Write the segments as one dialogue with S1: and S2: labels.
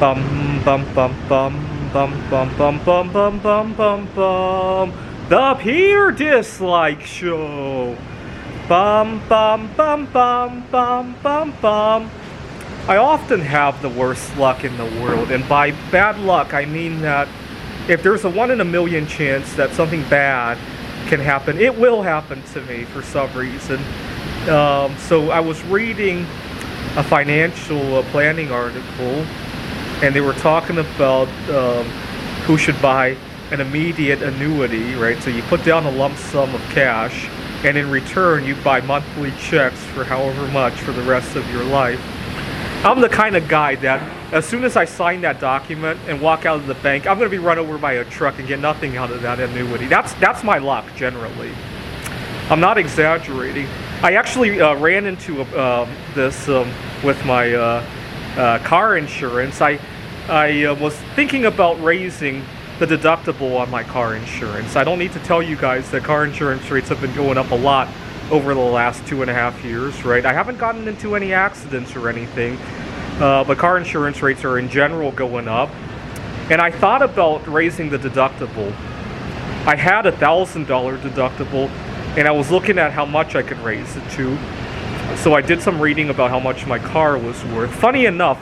S1: Bum bum bum bum bum bum bum bum bum bum bum bum. The Peter Dislike Show. Bum bum bum bum bum bum bum. I often have the worst luck in the world, and by bad luck I mean that if there's a 1 in a million chance that something bad can happen, it will happen to me for some reason. So I was reading a financial planning article, and they were talking about who should buy an immediate annuity, right? So you put down a lump sum of cash, and in return you buy monthly checks for however much for the rest of your life. I'm the kind of guy that as soon as I sign that document and walk out of the bank, I'm going to be run over by a truck and get nothing out of that annuity. That's my luck generally. I'm not exaggerating. I actually ran into this with my car insurance. I was thinking about raising the deductible on my car insurance. I don't need to tell you guys that car insurance rates have been going up a lot over the last 2.5 years, right? I haven't gotten into any accidents or anything, but car insurance rates are in general going up. And I thought about raising the deductible. I had a $1,000 deductible, and I was looking at how much I could raise it to. So I did some reading about how much my car was worth. Funny enough,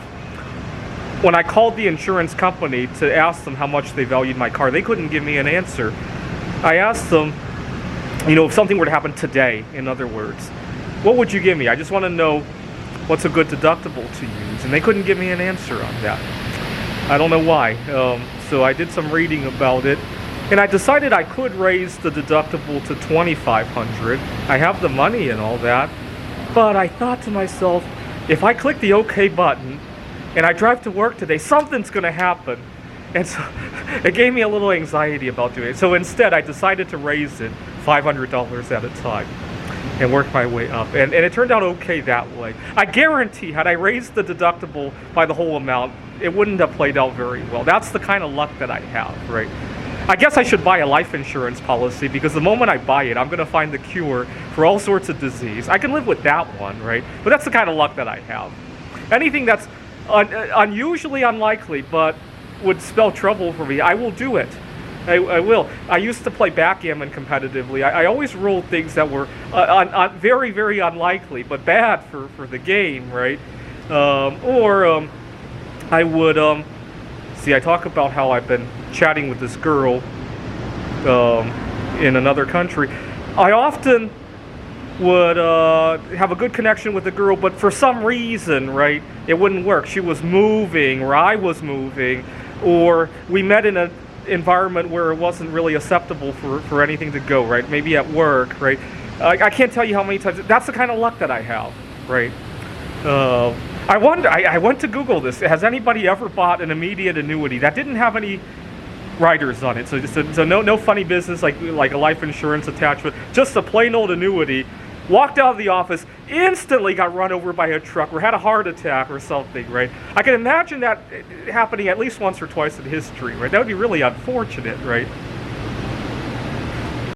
S1: when I called the insurance company to ask them how much they valued my car, they couldn't give me an answer. I asked them, if something were to happen today, in other words, what would you give me? I just want to know what's a good deductible to use. And they couldn't give me an answer on that. I don't know why. So I did some reading about it, and I decided I could raise the deductible to $2,500. I have the money and all that, but I thought to myself, if I click the OK button and I drive to work today, something's going to happen. And so it gave me a little anxiety about doing it. So instead, I decided to raise it $500 at a time and work my way up. And it turned out okay that way. I guarantee, had I raised the deductible by the whole amount, it wouldn't have played out very well. That's the kind of luck that I have, right? I guess I should buy a life insurance policy, because the moment I buy it, I'm going to find the cure for all sorts of disease. I can live with that one, right? But that's the kind of luck that I have. Anything that's unusually unlikely, but would spell trouble for me, I will do it. I will. I used to play backgammon competitively. I always rolled things that were very, very unlikely, but bad for the game, right? I would, I talk about how I've been chatting with this girl in another country. I often would have a good connection with the girl, but for some reason, right, it wouldn't work. She was moving, or I was moving, or we met in an environment where it wasn't really acceptable for anything to go, right? Maybe at work, right? I can't tell you how many times. That's the kind of luck that I have, right? I wonder. I went to Google this. Has anybody ever bought an immediate annuity that didn't have any riders on it? So no funny business like a life insurance attachment. Just a plain old annuity. Walked out of the office, instantly got run over by a truck or had a heart attack or something, right? I can imagine that happening at least once or twice in history, right? That would be really unfortunate, right?